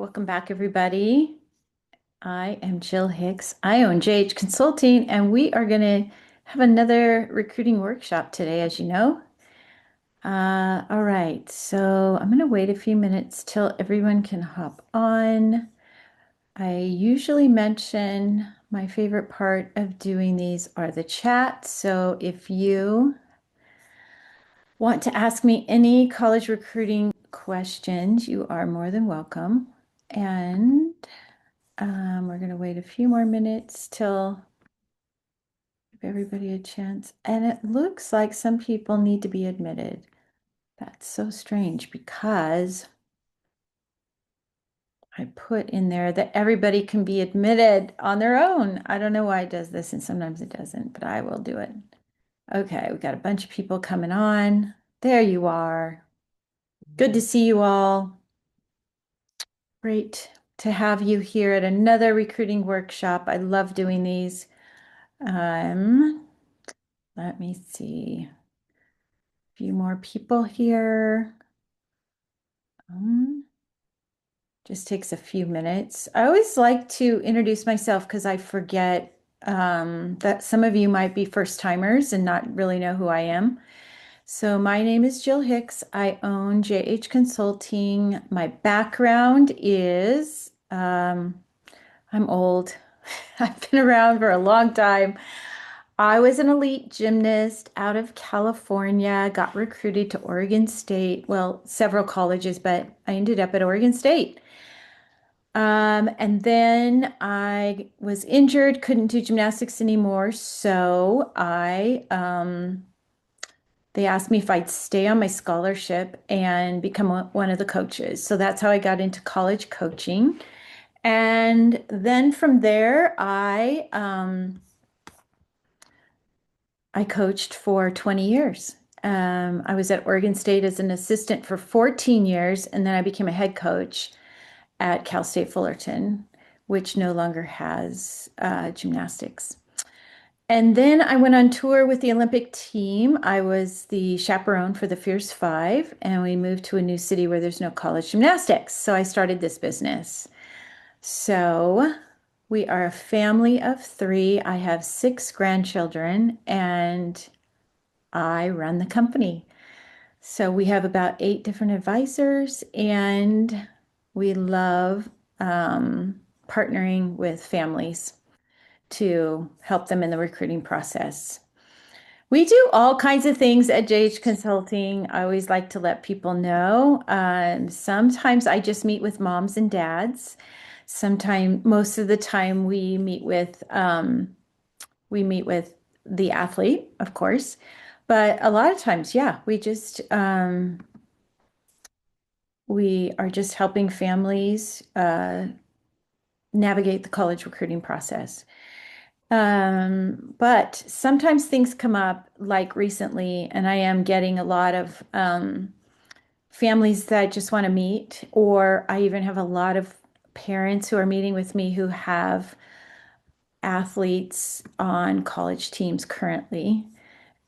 Welcome back, everybody. I am Jill Hicks. I own JH Consulting, and we are going to have another recruiting workshop today, as you know. All right, so I'm going to wait a few minutes till everyone can hop on. I usually mention my favorite part of doing these are the chats. So if you want to ask me any college recruiting questions, you are more than welcome. And we're going to wait a few more minutes till give everybody a chance. And it looks like some people need to be admitted. That's so strange because I put in there that everybody can be admitted on their own. I don't know why it does this, and sometimes it doesn't, but I will do it. Okay, we got a bunch of people coming on. There you are. Good to see you all. Great to have you here at another recruiting workshop. I love doing these. Let me see. A few more people here. Just takes a few minutes. I always like to introduce myself because I forget that some of you might be first timers and not really know who I am. So my name is Jill Hicks. I own JH Consulting. My background is I'm old. I've been around for a long time. I was an elite gymnast out of California, got recruited to Oregon State, well, several colleges, but I ended up at Oregon State. And then I was injured, couldn't do gymnastics anymore, so they asked me if I'd stay on my scholarship and become one of the coaches. So that's how I got into college coaching. And then from there, I coached for 20 years. I was at Oregon State as an assistant for 14 years, and then I became a head coach at Cal State Fullerton, which no longer has gymnastics. And then I went on tour with the Olympic team. I was the chaperone for the Fierce Five, and we moved to a new city where there's no college gymnastics. So I started this business. So we are a family of three. I have six grandchildren, and I run the company. So we have about eight different advisors, and we love partnering with families to help them in the recruiting process. We do all kinds of things at JH Consulting. I always like to let people know. Sometimes I just meet with moms and dads. Sometimes, most of the time, we meet with the athlete, of course. But a lot of times, yeah, we are just helping families navigate the college recruiting process. But sometimes things come up like recently, and I am getting a lot of families that just want to meet, or I even have a lot of parents who are meeting with me who have athletes on college teams currently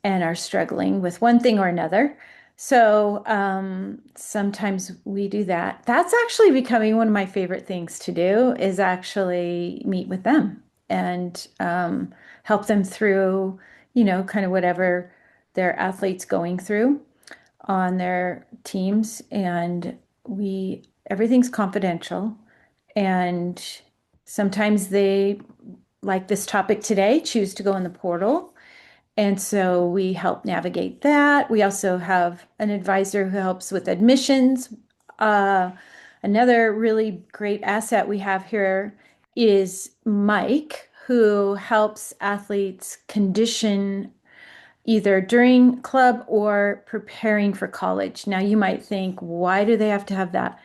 and are struggling with one thing or another. So sometimes we do that. That's actually becoming one of my favorite things to do is actually meet with them and help them through, kind of whatever their athletes going through on their teams. And everything's confidential. And sometimes they, like this topic today, choose to go in the portal, and so we help navigate that. We also have an advisor who helps with admissions. Uh, Another really great asset we have here is Mike, who helps athletes condition either during club or preparing for college. Now, you might think, why do they have to have that?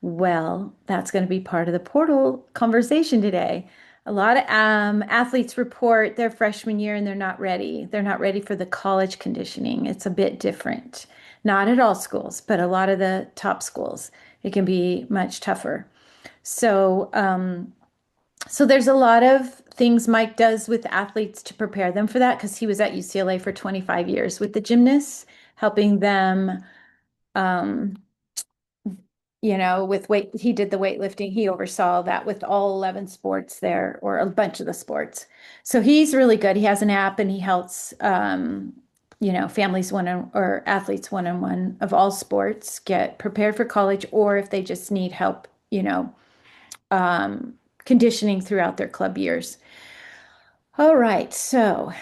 Well, that's going to be part of the portal conversation today. A lot of athletes report their freshman year and they're not ready. They're not ready for the college conditioning. It's a bit different. Not at all schools, but a lot of the top schools, it can be much tougher. So, so there's a lot of things Mike does with athletes to prepare them for that because he was at UCLA for 25 years with the gymnasts, helping them um, with weight, he did the weightlifting. He oversaw that with all 11 sports there, or a bunch of the sports. So he's really good. He has an app and he helps, families or athletes one-on-one of all sports get prepared for college, or if they just need help, um, conditioning throughout their club years. All right. So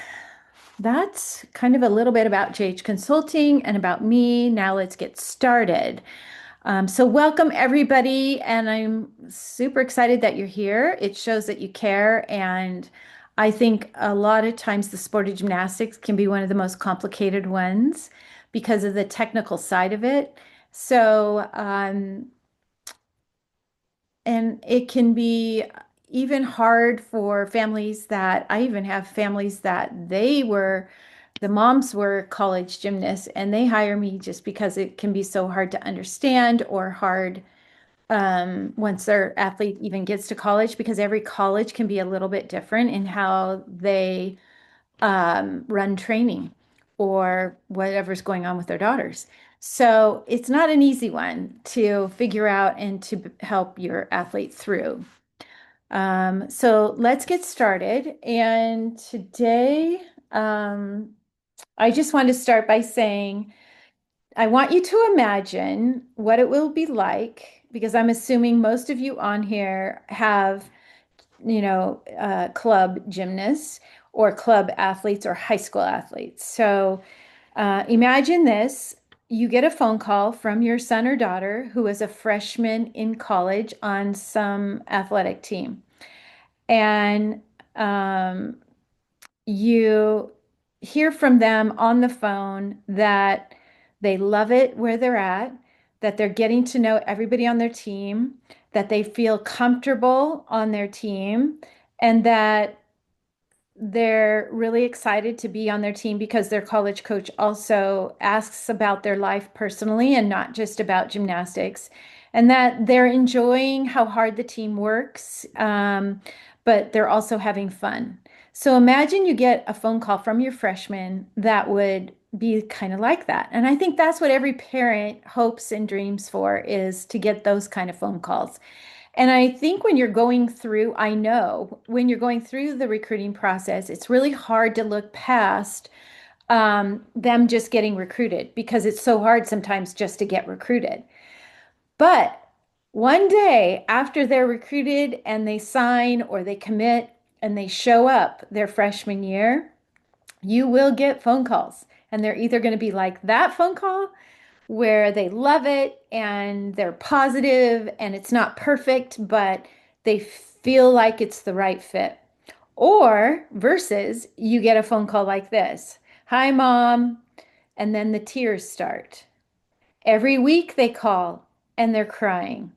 that's kind of a little bit about JH Consulting and about me. Now let's get started. So welcome everybody, and I'm super excited that you're here. It shows that you care, and I think a lot of times the sport of gymnastics can be one of the most complicated ones because of the technical side of it. So, and it can be even hard for families that I even have families that the moms were college gymnasts and they hire me just because it can be so hard to understand or hard once their athlete even gets to college, because every college can be a little bit different in how they run training or whatever's going on with their daughters. So it's not an easy one to figure out and to help your athlete through. So let's get started. And today, I just want to start by saying, I want you to imagine what it will be like, because I'm assuming most of you on here have, club gymnasts or club athletes or high school athletes. So imagine this. You get a phone call from your son or daughter who is a freshman in college on some athletic team. And um, you hear from them on the phone that they love it where they're at, that they're getting to know everybody on their team, that they feel comfortable on their team, and that they're really excited to be on their team because their college coach also asks about their life personally and not just about gymnastics, and that they're enjoying how hard the team works, but they're also having fun. So imagine you get a phone call from your freshman that would be kind of like that. And I think that's what every parent hopes and dreams for, is to get those kind of phone calls. And I think when you're going through, I know when you're going through the recruiting process, it's really hard to look past them just getting recruited, because it's so hard sometimes just to get recruited. But one day after they're recruited and they sign or they commit and they show up their freshman year, you will get phone calls. And they're either going to be like that phone call where they love it and they're positive and it's not perfect, but they feel like it's the right fit. Or versus you get a phone call like this: Hi, mom. And then the tears start. Every week they call and they're crying.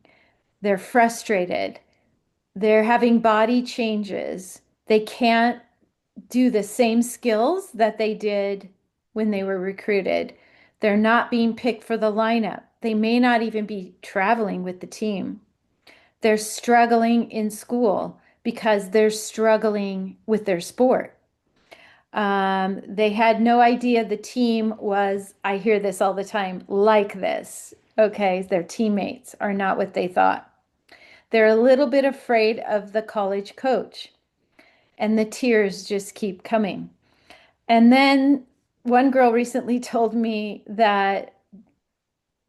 They're frustrated. They're having body changes. They can't do the same skills that they did when they were recruited. They're not being picked for the lineup. They may not even be traveling with the team. They're struggling in school because they're struggling with their sport. They had no idea the team was, I hear this all the time, like this. Okay, their teammates are not what they thought. They're a little bit afraid of the college coach, and the tears just keep coming. And then one girl recently told me that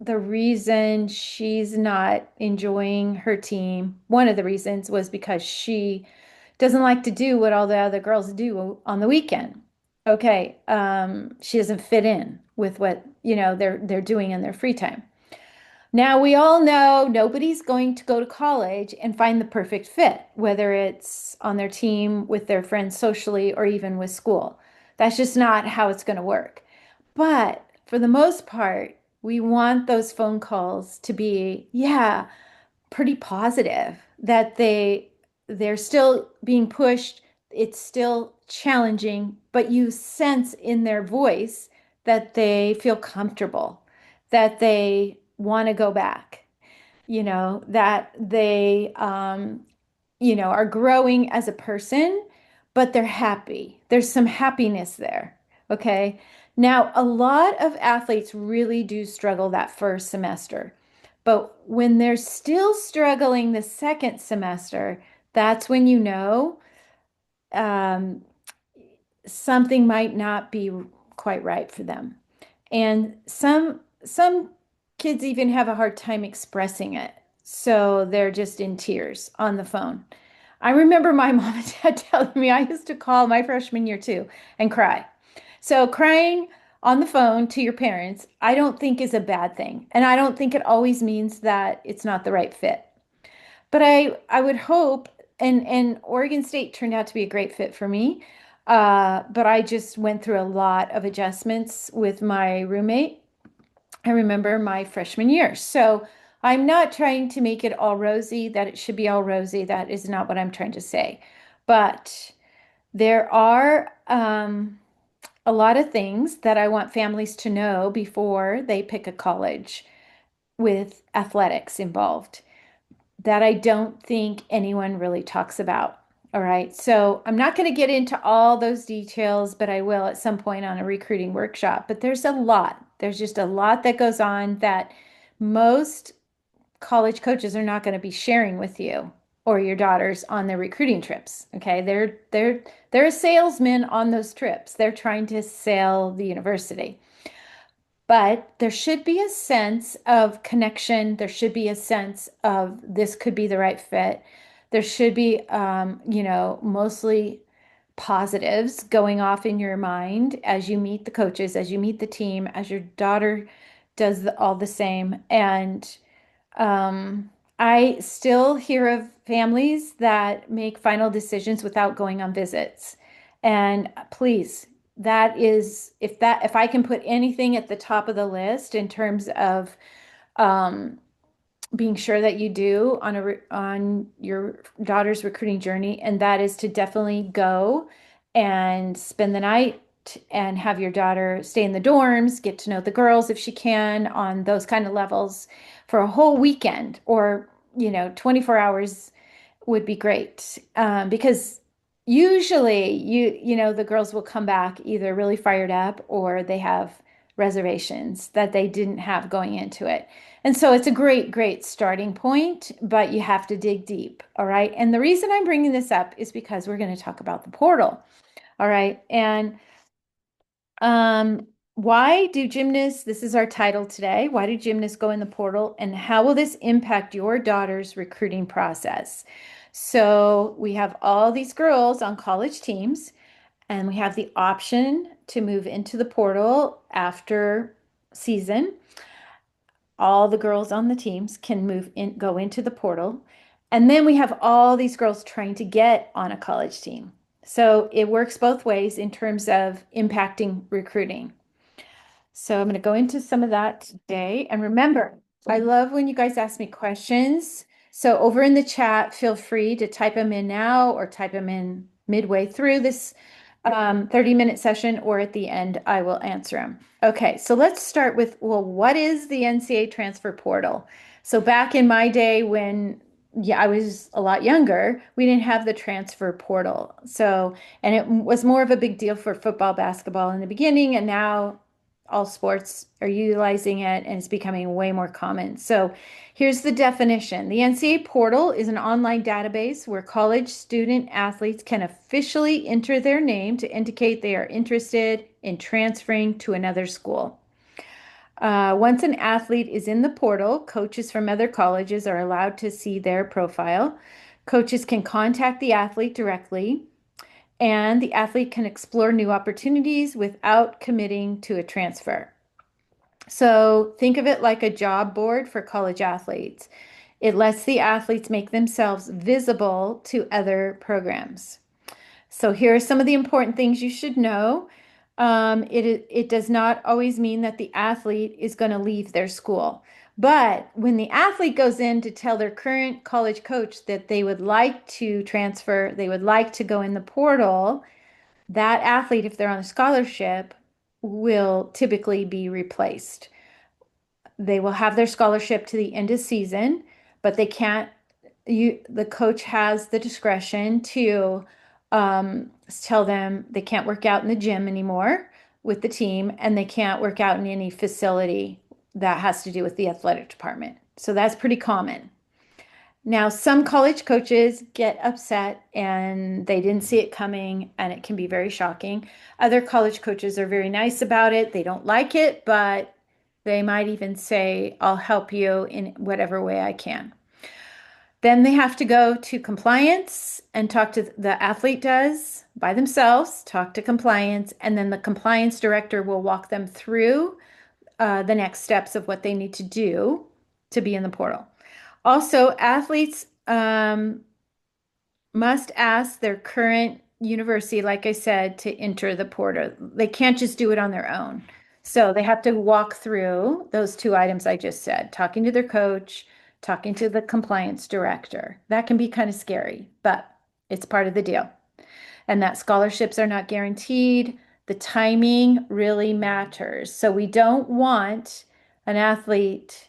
the reason she's not enjoying her team, one of the reasons, was because she doesn't like to do what all the other girls do on the weekend. Okay, she doesn't fit in with what, they're doing in their free time. Now, we all know nobody's going to go to college and find the perfect fit, whether it's on their team, with their friends socially, or even with school. That's just not how it's going to work. But for the most part, we want those phone calls to be, yeah, pretty positive, that they're still being pushed, it's still challenging, but you sense in their voice that they feel comfortable, that they want to go back, that they are growing as a person, but they're happy. There's some happiness there. Okay. Now, a lot of athletes really do struggle that first semester. But when they're still struggling the second semester, that's when you know um, something might not be quite right for them. And some kids even have a hard time expressing it. So they're just in tears on the phone. I remember my mom and dad telling me I used to call my freshman year too and cry. So crying on the phone to your parents, I don't think is a bad thing. And I don't think it always means that it's not the right fit. But I would hope, and Oregon State turned out to be a great fit for me. But I just went through a lot of adjustments with my roommate. I remember my freshman year. So I'm not trying to make it all rosy, that it should be all rosy. That is not what I'm trying to say. But there are a lot of things that I want families to know before they pick a college with athletics involved that I don't think anyone really talks about. All right. So I'm not going to get into all those details, but I will at some point on a recruiting workshop. But there's a lot. There's just a lot that goes on that most college coaches are not going to be sharing with you or your daughters on their recruiting trips. Okay. They're salesmen on those trips. They're trying to sell the university. But there should be a sense of connection. There should be a sense of this could be the right fit. There should be, mostly positives going off in your mind as you meet the coaches, as you meet the team, as your daughter does all the same. And I still hear of families that make final decisions without going on visits. And please, that is, if I can put anything at the top of the list in terms of um, being sure that you do on on your daughter's recruiting journey, and that is to definitely go and spend the night and have your daughter stay in the dorms, get to know the girls if she can on those kind of levels for a whole weekend or 24 hours would be great. Because usually the girls will come back either really fired up or they have reservations that they didn't have going into it. And so it's a great, great starting point, but you have to dig deep. All right. And the reason I'm bringing this up is because we're going to talk about the portal. All right. And why do gymnasts, this is our title today, why do gymnasts go in the portal and how will this impact your daughter's recruiting process? So we have all these girls on college teams and we have the option to move into the portal after season. All the girls on the teams can go into the portal. And then we have all these girls trying to get on a college team. So it works both ways in terms of impacting recruiting. So I'm going to go into some of that today. And remember, I love when you guys ask me questions. So over in the chat, feel free to type them in now or type them in midway through this 30-minute session or at the end, I will answer them. Okay, so let's start with, well, what is the NCAA transfer portal? So back in my day when I was a lot younger, we didn't have the transfer portal. So, and it was more of a big deal for football, basketball in the beginning, and now all sports are utilizing it and it's becoming way more common. So here's the definition. The NCAA portal is an online database where college student athletes can officially enter their name to indicate they are interested in transferring to another school. Once an athlete is in the portal, coaches from other colleges are allowed to see their profile. Coaches can contact the athlete directly, and the athlete can explore new opportunities without committing to a transfer. So think of it like a job board for college athletes. It lets the athletes make themselves visible to other programs. So here are some of the important things you should know. It does not always mean that the athlete is going to leave their school. But when the athlete goes in to tell their current college coach that they would like to transfer, they would like to go in the portal, that athlete, if they're on a scholarship, will typically be replaced. They will have their scholarship to the end of season, but they can't, the coach has the discretion to tell them they can't work out in the gym anymore with the team and they can't work out in any facility that has to do with the athletic department. So that's pretty common. Now, some college coaches get upset and they didn't see it coming, and it can be very shocking. Other college coaches are very nice about it. They don't like it, but they might even say, I'll help you in whatever way I can. Then they have to go to compliance and talk to the athlete does by themselves, talk to compliance, and then the compliance director will walk them through the next steps of what they need to do to be in the portal. Also, athletes must ask their current university, like I said, to enter the portal. They can't just do it on their own. So they have to walk through those two items I just said, talking to their coach, talking to the compliance director. That can be kind of scary, but it's part of the deal. And that scholarships are not guaranteed. The timing really matters. So we don't want an athlete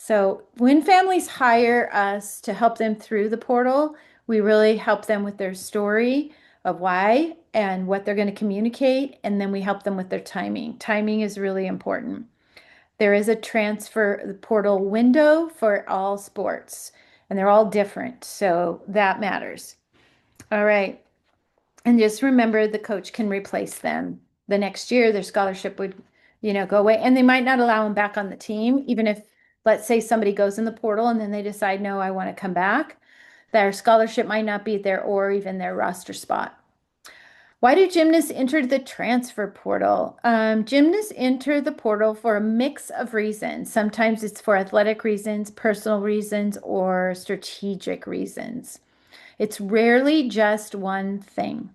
so when families hire us to help them through the portal, we really help them with their story of why and what they're going to communicate, and then we help them with their timing. Timing is really important. There is a transfer portal window for all sports, and they're all different, so that matters. All right. And just remember the coach can replace them. The next year, their scholarship would, go away. And they might not allow them back on the team, even if, let's say, somebody goes in the portal and then they decide, no, I want to come back. Their scholarship might not be there or even their roster spot. Why do gymnasts enter the transfer portal? Gymnasts enter the portal for a mix of reasons. Sometimes it's for athletic reasons, personal reasons, or strategic reasons. It's rarely just one thing.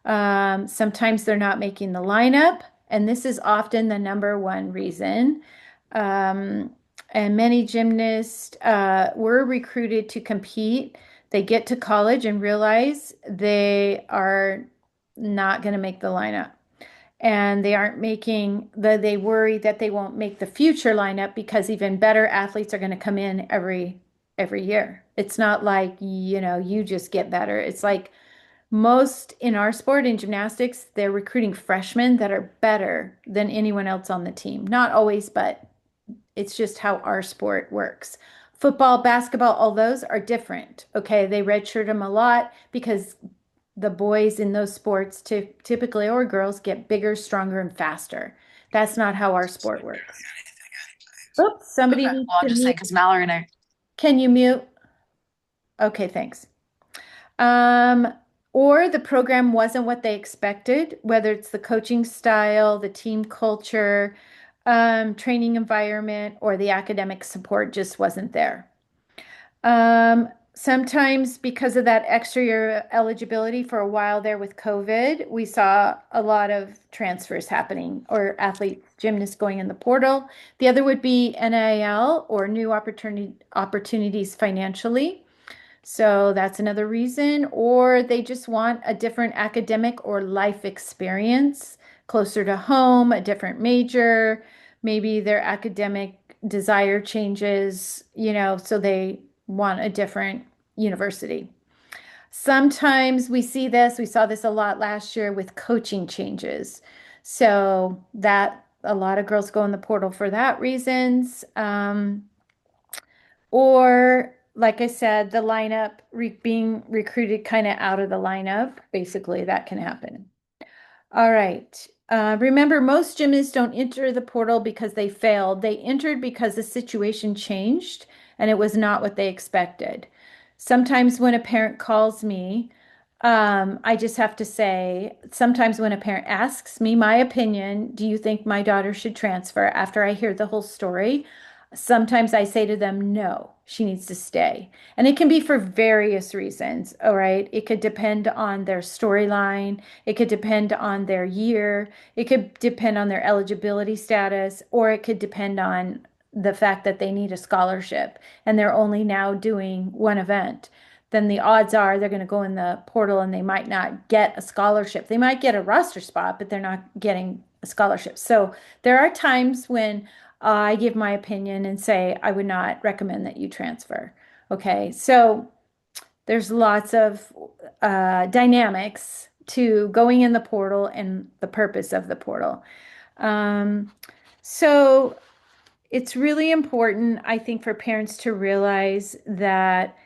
Sometimes they're not making the lineup, and this is often the number one reason. Um, and many gymnasts were recruited to compete. They get to college and realize they are not going to make the lineup. And they aren't making they worry that they won't make the future lineup because even better athletes are going to come in every year. It's not like, you just get better. It's like most in our sport in gymnastics, they're recruiting freshmen that are better than anyone else on the team. Not always, but it's just how our sport works. Football, basketball, all those are different. Okay, they redshirt them a lot because the boys in those sports typically or girls get bigger, stronger, and faster. That's not how our sport works. Oops, somebody Okay. needs Well, I'll to just say mute. because Mallory and I. Can you mute? Okay, thanks. Um, or the program wasn't what they expected, whether it's the coaching style, the team culture, training environment, or the academic support just wasn't there. Sometimes because of that extra year eligibility for a while there with COVID, we saw a lot of transfers happening or athletes, gymnasts going in the portal. The other would be NIL or new opportunities financially. So that's another reason. Or they just want a different academic or life experience closer to home, a different major. Maybe their academic desire changes, so they want a different university. Sometimes we saw this a lot last year with coaching changes. So that a lot of girls go in the portal for that reasons. Or, like I said, the lineup being recruited kind of out of the lineup. Basically, that can happen. All right. Remember, most gymnasts don't enter the portal because they failed. They entered because the situation changed and it was not what they expected. Sometimes when a parent calls me, I just have to say, sometimes when a parent asks me my opinion, do you think my daughter should transfer after I hear the whole story? Sometimes I say to them, no, she needs to stay. And it can be for various reasons. All right. It could depend on their storyline. It could depend on their year. It could depend on their eligibility status, or it could depend on the fact that they need a scholarship and they're only now doing one event. Then the odds are they're going to go in the portal and they might not get a scholarship. They might get a roster spot, but they're not getting a scholarship. So there are times when I give my opinion and say I would not recommend that you transfer. Okay, so there's lots of dynamics to going in the portal and the purpose of the portal. Um, so it's really important, I think, for parents to realize that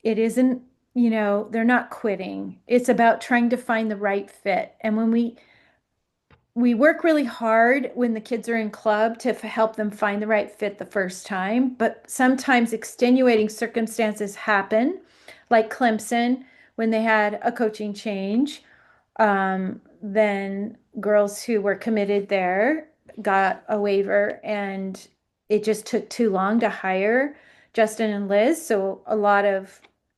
it isn't, they're not quitting. It's about trying to find the right fit. And when we work really hard when the kids are in club to help them find the right fit the first time, but sometimes extenuating circumstances happen, like Clemson when they had a coaching change. Then girls who were committed there got a waiver, and it just took too long to hire Justin and Liz. So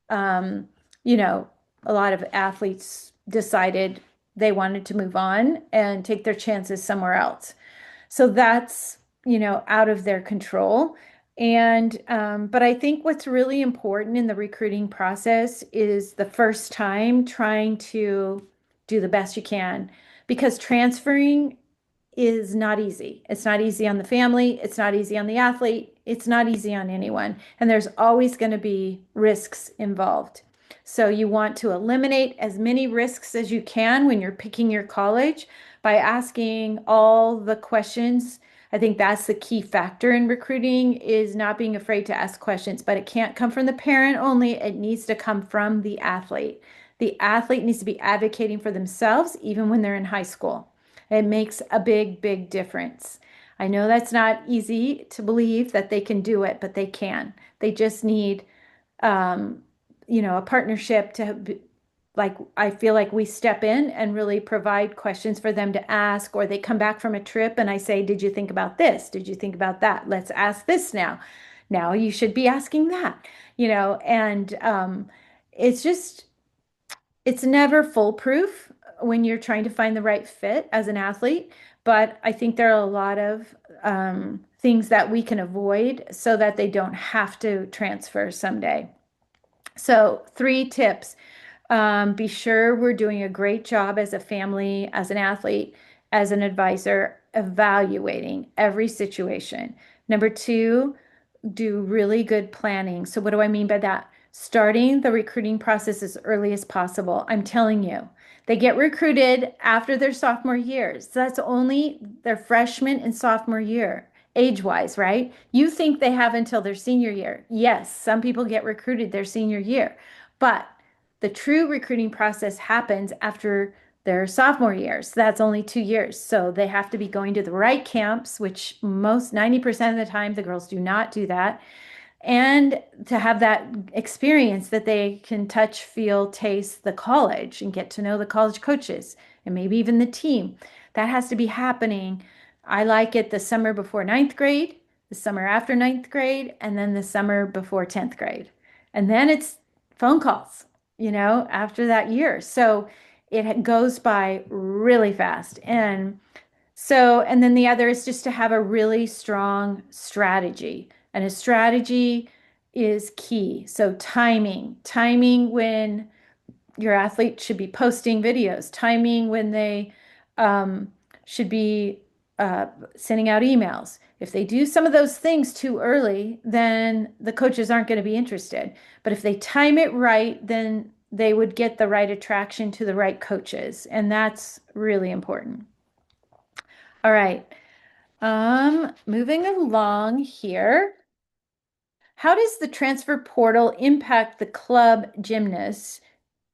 um, you know, a lot of athletes decided they wanted to move on and take their chances somewhere else. So that's, out of their control. But I think what's really important in the recruiting process is the first time trying to do the best you can, because transferring is not easy. It's not easy on the family. It's not easy on the athlete. It's not easy on anyone. And there's always going to be risks involved. So you want to eliminate as many risks as you can when you're picking your college by asking all the questions. I think that's the key factor in recruiting, is not being afraid to ask questions, but it can't come from the parent only. It needs to come from the athlete. The athlete needs to be advocating for themselves even when they're in high school. It makes a big, big difference. I know that's not easy to believe that they can do it, but they can. They just need, um, a partnership like, I feel like we step in and really provide questions for them to ask, or they come back from a trip and I say, did you think about this? Did you think about that? Let's ask this now. Now you should be asking that, and it's just, it's never foolproof when you're trying to find the right fit as an athlete, but I think there are a lot of things that we can avoid so that they don't have to transfer someday. So, 3 tips. Be sure we're doing a great job as a family, as an athlete, as an advisor, evaluating every situation. Number 2, do really good planning. So what do I mean by that? Starting the recruiting process as early as possible. I'm telling you, they get recruited after their sophomore years. So that's only their freshman and sophomore year, age-wise, right? You think they have until their senior year. Yes, some people get recruited their senior year, but the true recruiting process happens after their sophomore years. That's only 2 years. So they have to be going to the right camps, which most 90% of the time the girls do not do that. And to have that experience that they can touch, feel, taste the college and get to know the college coaches and maybe even the team. That has to be happening. I like it the summer before ninth grade, the summer after ninth grade, and then the summer before 10th grade. And then it's phone calls, after that year. So it goes by really fast. And then the other is just to have a really strong strategy. And a strategy is key. So timing when your athlete should be posting videos, timing when they um, should be sending out emails. If they do some of those things too early, then the coaches aren't going to be interested. But if they time it right, then they would get the right attraction to the right coaches. And that's really important. All right. Moving along here. How does the transfer portal impact the club gymnasts,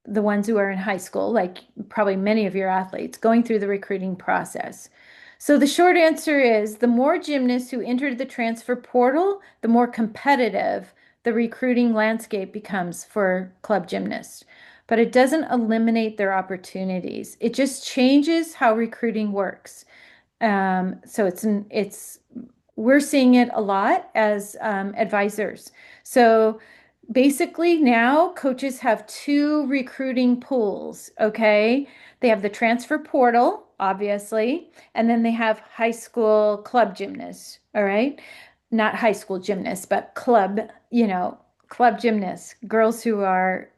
the ones who are in high school, like probably many of your athletes, going through the recruiting process? So the short answer is the more gymnasts who enter the transfer portal, the more competitive the recruiting landscape becomes for club gymnasts. But it doesn't eliminate their opportunities. It just changes how recruiting works. So we're seeing it a lot as advisors. So basically now coaches have 2 recruiting pools, okay? They have the transfer portal, obviously, and then they have high school club gymnasts, all right? Not high school gymnasts, but club gymnasts, girls who are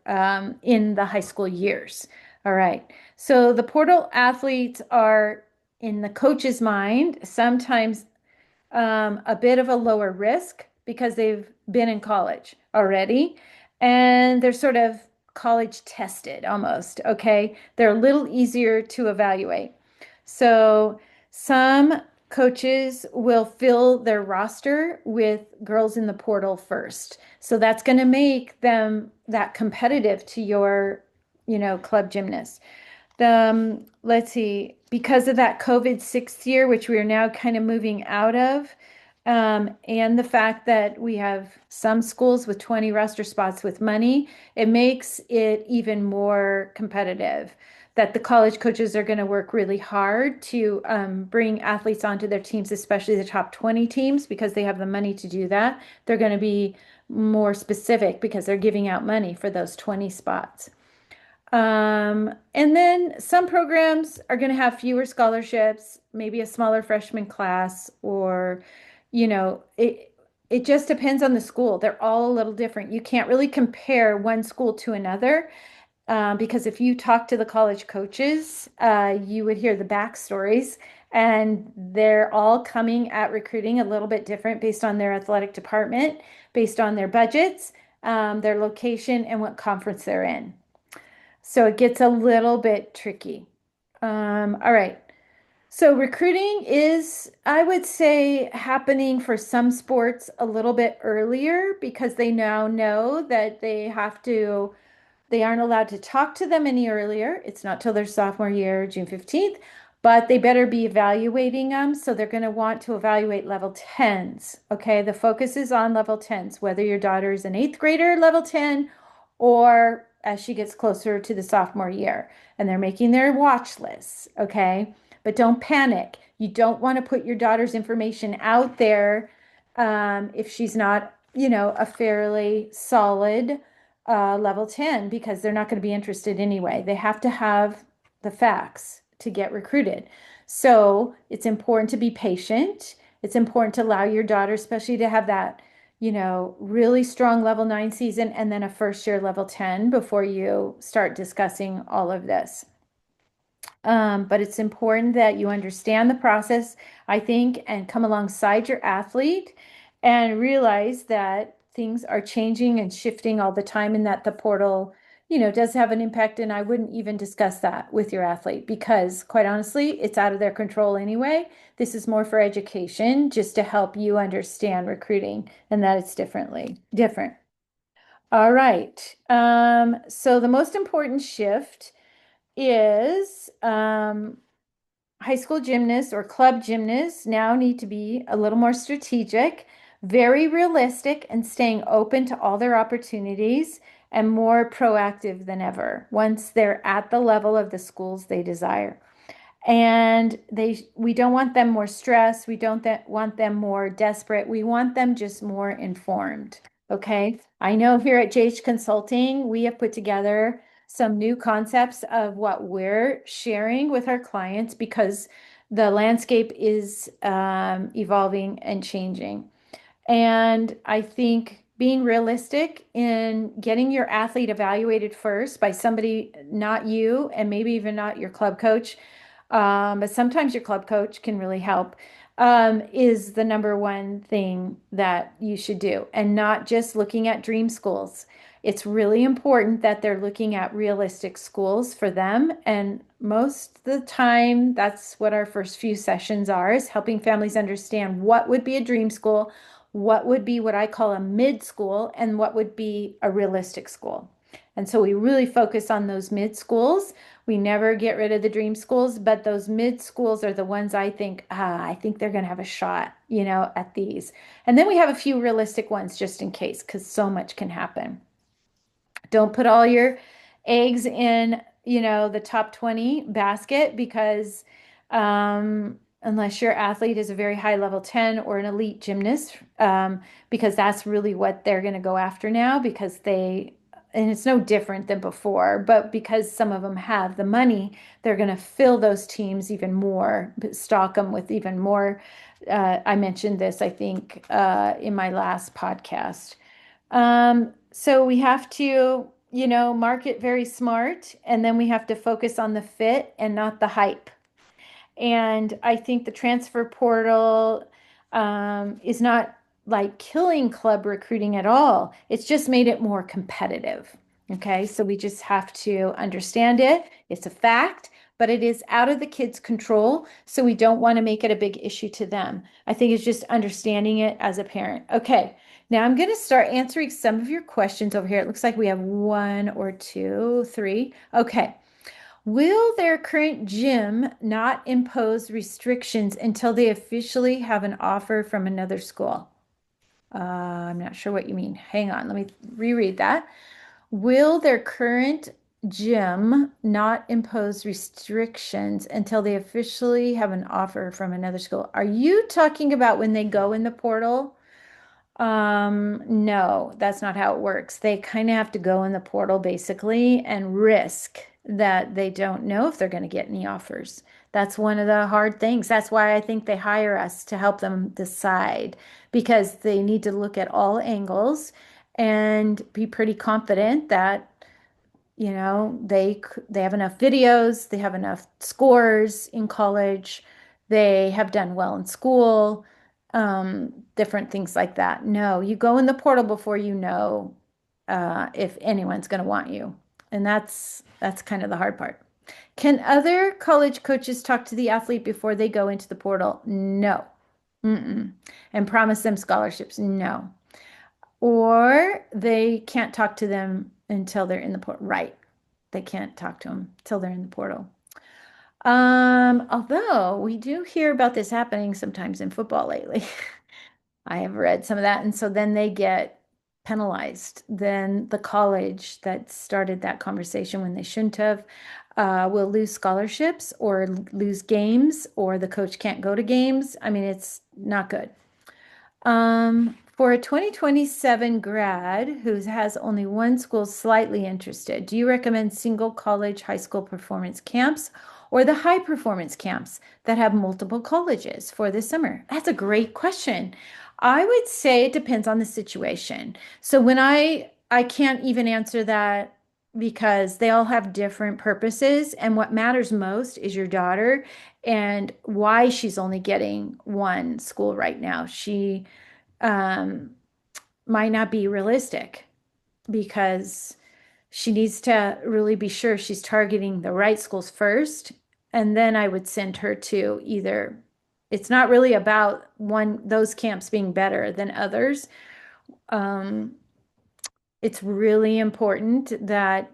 in the high school years. All right. So the portal athletes are, in the coach's mind, sometimes a bit of a lower risk because they've been in college already and they're sort of college tested almost. Okay. They're a little easier to evaluate. So some coaches will fill their roster with girls in the portal first. So that's going to make them that competitive to your, club gymnast. Let's see, because of that COVID sixth year, which we are now kind of moving out of, and the fact that we have some schools with 20 roster spots with money, it makes it even more competitive. That the college coaches are going to work really hard to bring athletes onto their teams, especially the top 20 teams, because they have the money to do that. They're going to be more specific because they're giving out money for those 20 spots. And then some programs are going to have fewer scholarships, maybe a smaller freshman class, or, it just depends on the school. They're all a little different. You can't really compare one school to another, because if you talk to the college coaches, you would hear the backstories, and they're all coming at recruiting a little bit different based on their athletic department, based on their budgets, their location, and what conference they're in. So it gets a little bit tricky. All right. So recruiting is, I would say, happening for some sports a little bit earlier because they now know that they aren't allowed to talk to them any earlier. It's not till their sophomore year, June 15th, but they better be evaluating them. So they're going to want to evaluate level 10s. Okay. The focus is on level 10s, whether your daughter is an eighth grader, level 10, or as she gets closer to the sophomore year. And they're making their watch lists. Okay. But don't panic. You don't want to put your daughter's information out there if she's not, a fairly solid level 10 because they're not going to be interested anyway. They have to have the facts to get recruited. So it's important to be patient. It's important to allow your daughter, especially to have that, really strong level 9 season and then a first year level 10 before you start discussing all of this. But it's important that you understand the process, I think, and come alongside your athlete and realize that things are changing and shifting all the time and that the portal, does have an impact. And I wouldn't even discuss that with your athlete because, quite honestly, it's out of their control anyway. This is more for education, just to help you understand recruiting and that it's different. All right. So the most important shift is high school gymnasts or club gymnasts now need to be a little more strategic, very realistic, and staying open to all their opportunities and more proactive than ever once they're at the level of the schools they desire. And we don't want them more stressed. We don't want them more desperate. We want them just more informed. Okay. I know here at JH Consulting, we have put together some new concepts of what we're sharing with our clients because the landscape is evolving and changing. And I think being realistic in getting your athlete evaluated first by somebody, not you, and maybe even not your club coach, but sometimes your club coach can really help, is the number one thing that you should do, and not just looking at dream schools. It's really important that they're looking at realistic schools for them. And most of the time, that's what our first few sessions are, is helping families understand what would be a dream school, what would be what I call a mid school, and what would be a realistic school. And so we really focus on those mid schools. We never get rid of the dream schools, but those mid schools are the ones I think they're going to have a shot, at these. And then we have a few realistic ones just in case, because so much can happen. Don't put all your eggs in, the top 20 basket because unless your athlete is a very high level 10 or an elite gymnast, because that's really what they're going to go after now because and it's no different than before, but because some of them have the money, they're going to fill those teams even more, stock them with even more. I mentioned this, I think, in my last podcast. So we have to, market very smart, and then we have to focus on the fit and not the hype. And I think the transfer portal is not like killing club recruiting at all. It's just made it more competitive. Okay, so we just have to understand it. It's a fact, but it is out of the kids' control. So we don't want to make it a big issue to them. I think it's just understanding it as a parent. Okay. Now I'm going to start answering some of your questions over here. It looks like we have one or two, three. Okay. Will their current gym not impose restrictions until they officially have an offer from another school? I'm not sure what you mean. Hang on, let me reread that. Will their current gym not impose restrictions until they officially have an offer from another school? Are you talking about when they go in the portal? No, that's not how it works. They kind of have to go in the portal basically and risk that they don't know if they're going to get any offers. That's one of the hard things. That's why I think they hire us to help them decide because they need to look at all angles and be pretty confident that they have enough videos, they have enough scores in college, they have done well in school, different things like that. No, you go in the portal before you know if anyone's going to want you, and that's kind of the hard part. Can other college coaches talk to the athlete before they go into the portal? No. Mm-mm. And promise them scholarships? No. Or they can't talk to them until they're in the portal. Right. They can't talk to them till they're in the portal. Although we do hear about this happening sometimes in football lately. I have read some of that. And so then they get penalized. Then the college that started that conversation when they shouldn't have will lose scholarships or lose games, or the coach can't go to games. I mean, it's not good. For a 2027 grad who has only one school slightly interested, do you recommend single college high school performance camps or the high performance camps that have multiple colleges for this summer? That's a great question. I would say it depends on the situation. So when I can't even answer that because they all have different purposes, and what matters most is your daughter and why she's only getting one school right now. She um, might not be realistic because she needs to really be sure she's targeting the right schools first. And then I would send her to either, it's not really about those camps being better than others. Um, it's really important that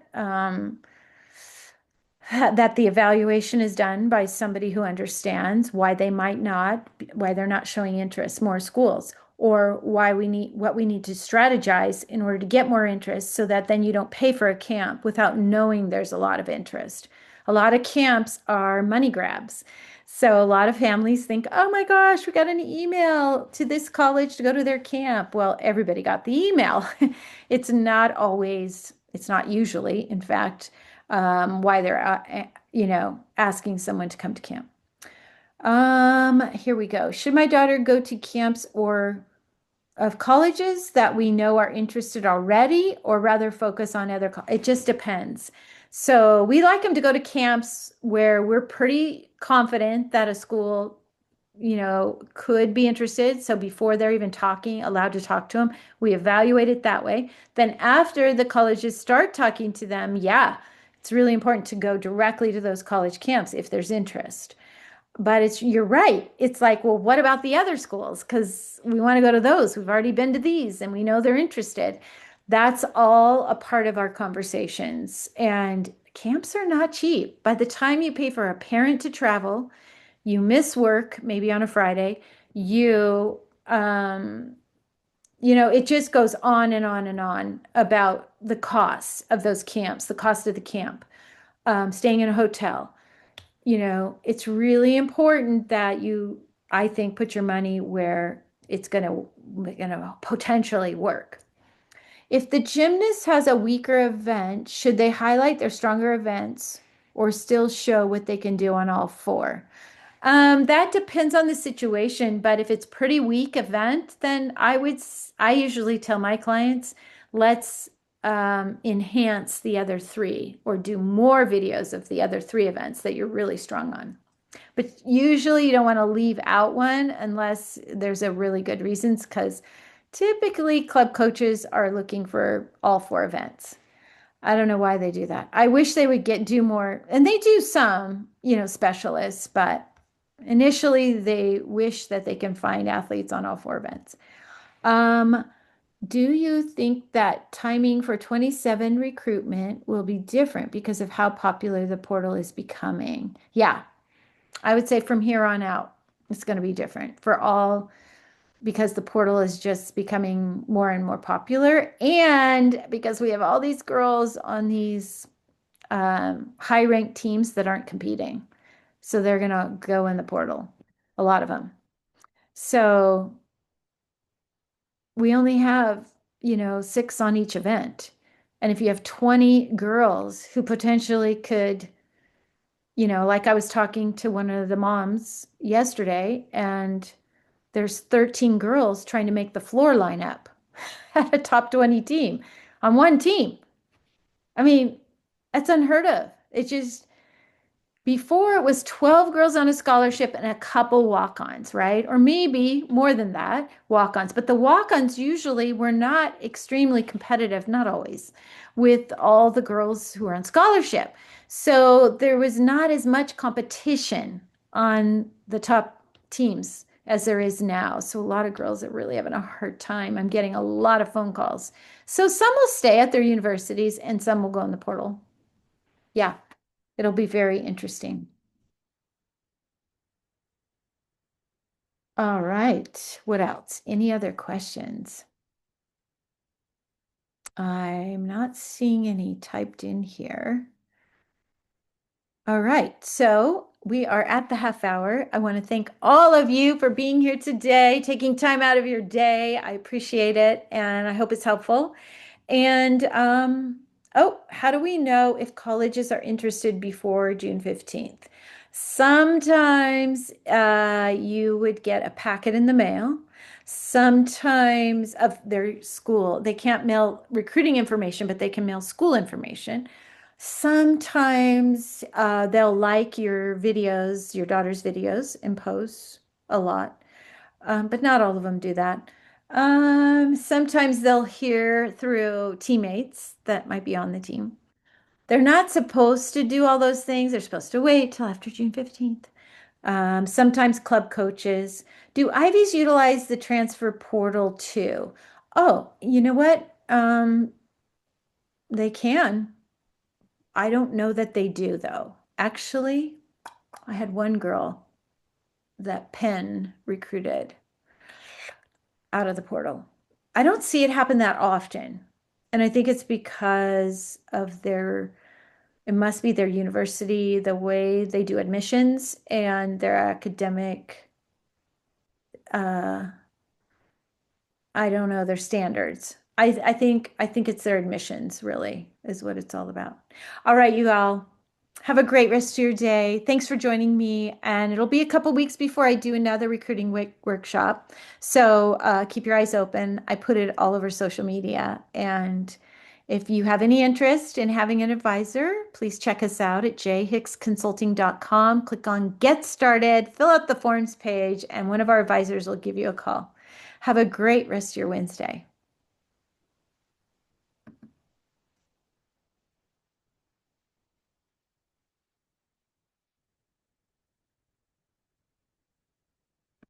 the evaluation is done by somebody who understands why why they're not showing interest more schools, or what we need to strategize in order to get more interest so that then you don't pay for a camp without knowing there's a lot of interest. A lot of camps are money grabs. So a lot of families think, oh my gosh, we got an email to this college to go to their camp. Well, everybody got the email. It's not usually, in fact, why they're asking someone to come to camp. Here we go. Should my daughter go to camps or of colleges that we know are interested already, or rather focus on it just depends. So we like them to go to camps where we're pretty confident that a school could be interested. So before they're even allowed to talk to them, we evaluate it that way. Then after the colleges start talking to them, yeah, it's really important to go directly to those college camps if there's interest. But you're right. It's like, well, what about the other schools? Because we want to go to those. We've already been to these and we know they're interested. That's all a part of our conversations. And camps are not cheap. By the time you pay for a parent to travel, you miss work, maybe on a Friday, it just goes on and on and on about the costs of those camps, the cost of the camp, staying in a hotel. It's really important that I think, put your money where it's going to potentially work. If the gymnast has a weaker event, should they highlight their stronger events or still show what they can do on all four? That depends on the situation, but if it's pretty weak event, then I usually tell my clients, let's enhance the other three or do more videos of the other three events that you're really strong on. But usually you don't want to leave out one unless there's a really good reasons, because typically club coaches are looking for all four events. I don't know why they do that. I wish they would do more, and they do some, specialists, but initially they wish that they can find athletes on all four events. Um, do you think that timing for 27 recruitment will be different because of how popular the portal is becoming? Yeah, I would say from here on out, it's going to be different for all because the portal is just becoming more and more popular. And because we have all these girls on these high ranked teams that aren't competing. So they're going to go in the portal, a lot of them. So we only have, six on each event. And if you have 20 girls who potentially could, like I was talking to one of the moms yesterday, and there's 13 girls trying to make the floor lineup at a top 20 team on one team. I mean, that's unheard of. It just, before it was 12 girls on a scholarship and a couple walk-ons, right? Or maybe more than that, walk-ons. But the walk-ons usually were not extremely competitive, not always, with all the girls who are on scholarship. So there was not as much competition on the top teams as there is now. So a lot of girls are really having a hard time. I'm getting a lot of phone calls. So some will stay at their universities and some will go in the portal. Yeah, it'll be very interesting. All right. What else? Any other questions? I'm not seeing any typed in here. All right. So we are at the half hour. I want to thank all of you for being here today, taking time out of your day. I appreciate it, and I hope it's helpful. And oh, how do we know if colleges are interested before June 15th? Sometimes you would get a packet in the mail. Sometimes of their school, they can't mail recruiting information, but they can mail school information. Sometimes they'll like your videos, your daughter's videos, and post a lot, but not all of them do that. Sometimes they'll hear through teammates that might be on the team. They're not supposed to do all those things. They're supposed to wait till after June 15th. Sometimes club coaches. Do Ivies utilize the transfer portal too? Oh, you know what? They can. I don't know that they do though. Actually, I had one girl that Penn recruited out of the portal. I don't see it happen that often. And I think it's because of it must be their university, the way they do admissions and their academic, uh, I don't know, their standards. I think it's their admissions really is what it's all about. All right, you all. Have a great rest of your day. Thanks for joining me. And it'll be a couple weeks before I do another recruiting workshop. So keep your eyes open. I put it all over social media. And if you have any interest in having an advisor, please check us out at jhicksconsulting.com. Click on Get Started, fill out the forms page, and one of our advisors will give you a call. Have a great rest of your Wednesday.